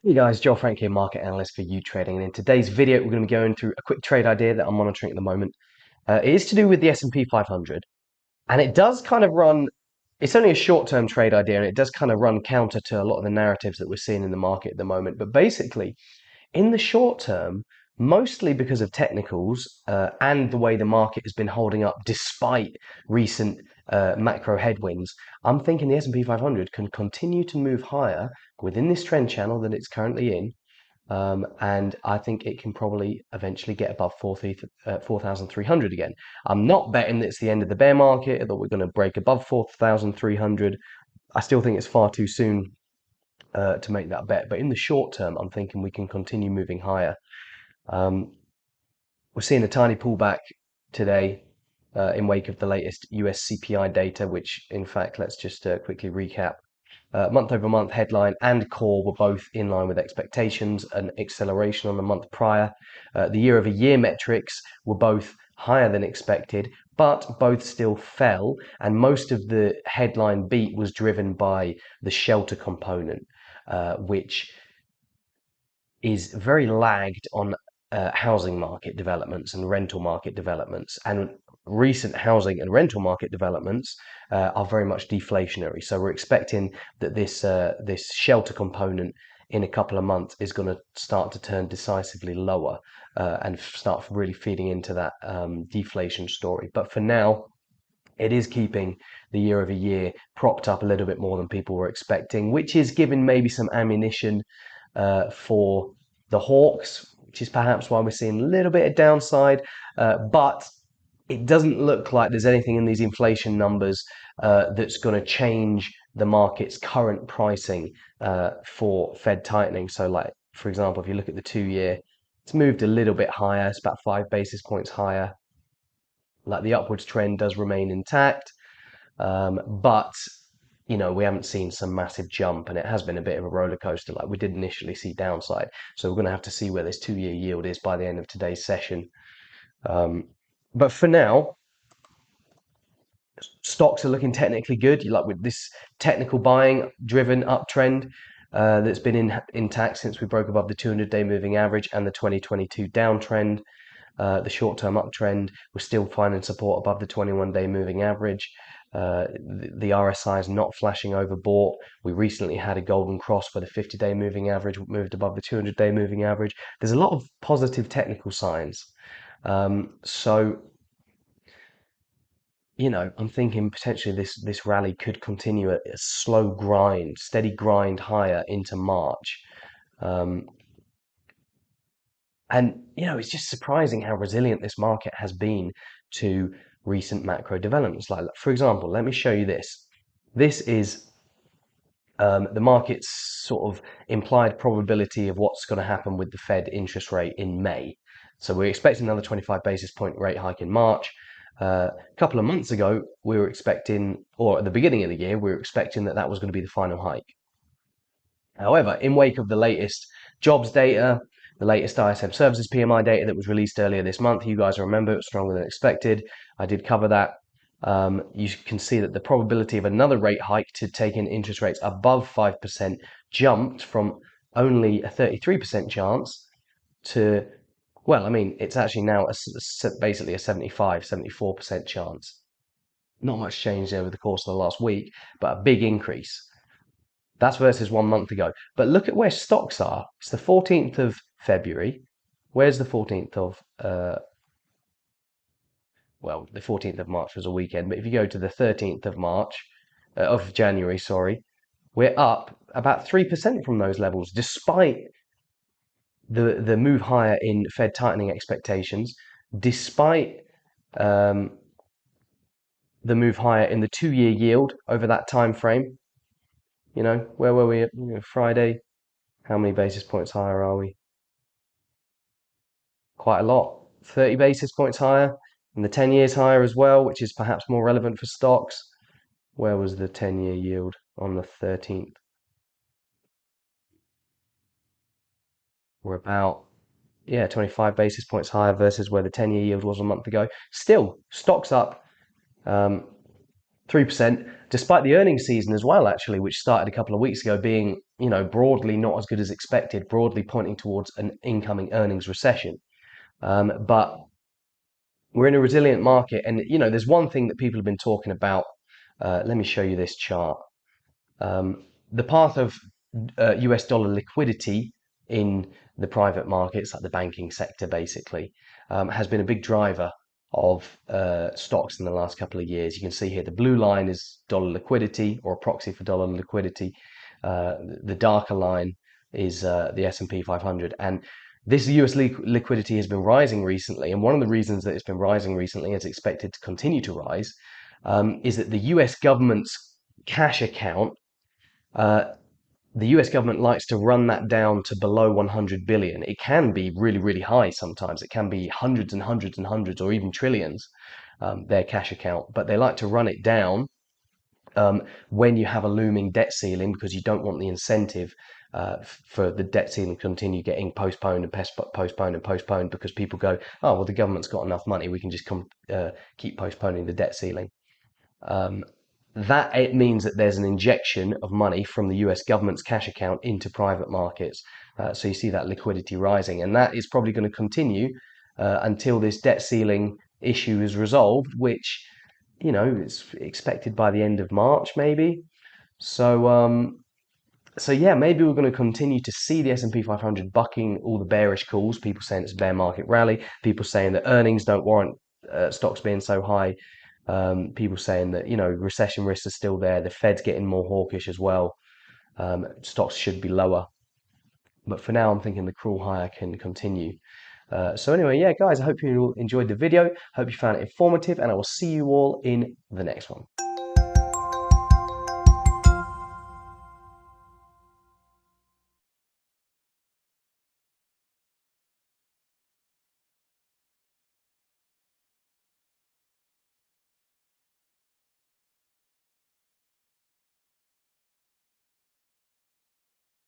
Hey guys, Joel Frank here, market analyst for YouTrading, and in today's video we're going to be going through a quick trade idea that I'm monitoring at the moment. It is to do with the S&P 500, and it does kind of run, it's only a short-term trade idea, and it does kind of run counter to a lot of the narratives that we're seeing in the market at the moment. But basically, in the short term, mostly because of technicals and the way the market has been holding up despite recent macro headwinds, I'm thinking the S&P 500 can continue to move higher within this trend channel that it's currently in. And I think it can probably eventually get above 4,300 again. I'm not betting that it's the end of the bear market, that we're going to break above 4,300. I still think it's far too soon to make that bet. But in the short term, I'm thinking we can continue moving higher. We're seeing a tiny pullback today in wake of the latest US CPI data, which, in fact, let's just quickly recap. Month over month headline and core were both in line with expectations, an acceleration on the month prior. The year over year metrics were both higher than expected, but both still fell, and most of the headline beat was driven by the shelter component, which is very lagged on housing market developments and rental market developments. And recent housing and rental market developments are very much deflationary. So we're expecting that this shelter component in a couple of months is going to start to turn decisively lower and start really feeding into that deflation story. But for now, it is keeping the year over year propped up a little bit more than people were expecting, which is giving maybe some ammunition for the Hawks, which is perhaps why we're seeing a little bit of downside. But it doesn't look like there's anything in these inflation numbers that's going to change the market's current pricing for Fed tightening. So, like, for example, if you look at the 2 year, it's moved a little bit higher. It's about 5 basis points higher. Like, the upwards trend does remain intact, but we haven't seen some massive jump, and it has been a bit of a roller coaster. Like, we did initially see downside, so we're going to have to see where this 2 year yield is by the end of today's session. But for now, stocks are looking technically good. Like, with this technical buying driven uptrend that's been intact since we broke above the 200-day moving average and the 2022 downtrend. The short-term uptrend, we're still finding support above the 21-day moving average. The RSI is not flashing overbought. We recently had a golden cross for the 50-day moving average, moved above the 200-day moving average. There's a lot of positive technical signs. So, I'm thinking potentially this rally could continue a slow grind, steady grind higher into March. And, it's just surprising how resilient this market has been to recent macro developments. Like, for example, let me show you this. This is the market's sort of implied probability of what's going to happen with the Fed interest rate in May. So we're expecting another 25 basis point rate hike in March. A couple of months ago, we were expecting, or at the beginning of the year, we were expecting that was going to be the final hike. However, in wake of the latest jobs data, the latest ISM services PMI data that was released earlier this month, you guys remember it was stronger than expected. I did cover that. You can see that the probability of another rate hike to take in interest rates above 5% jumped from only a 33% chance to, well, I mean, it's actually now basically a 75, 74% chance. Not much changed over the course of the last week, but a big increase. That's versus 1 month ago. But look at where stocks are. It's the 14th of February. Where's the 14th of, the 14th of March was a weekend. But if you go to the 13th of of January, sorry, we're up about 3% from those levels, despite the move higher in Fed tightening expectations, despite the move higher in the 2 year yield over that time frame. Where were we at Friday? How many basis points higher are we? Quite a lot. 30 basis points higher, and the 10 years higher as well, which is perhaps more relevant for stocks. Where was the 10-year yield on the 13th? We're about, 25 basis points higher versus where the 10-year yield was a month ago. Still, stocks up 3%, despite the earnings season as well, actually, which started a couple of weeks ago, being broadly not as good as expected, broadly pointing towards an incoming earnings recession. But we're in a resilient market, and there's one thing that people have been talking about. Let me show you this chart. The path of US dollar liquidity in the private markets, like the banking sector, basically, has been a big driver of stocks in the last couple of years. You can see here the blue line is dollar liquidity, or a proxy for dollar liquidity. The darker line is the S&P 500, and this US liquidity has been rising recently, and one of the reasons that it's been rising recently, is expected to continue to rise, is that the US government's cash account, the US government likes to run that down to below 100 billion. It can be really, really high sometimes. It can be hundreds and hundreds and hundreds, or even trillions, their cash account. But they like to run it down when you have a looming debt ceiling, because you don't want the incentive for the debt ceiling to continue getting postponed and postponed and postponed, because people go, oh, well, the government's got enough money, we can just keep postponing the debt ceiling. That it means that there's an injection of money from the US government's cash account into private markets. So you see that liquidity rising, and that is probably going to continue until this debt ceiling issue is resolved, which is expected by the end of March, maybe. So yeah, maybe we're going to continue to see the S&P 500 bucking all the bearish calls. People saying it's a bear market rally. People saying that earnings don't warrant stocks being so high. People saying that recession risks are still there. The Fed's getting more hawkish as well. Stocks should be lower. But for now, I'm thinking the crawl higher can continue. So anyway, yeah, guys, I hope you enjoyed the video. Hope you found it informative, and I will see you all in the next one.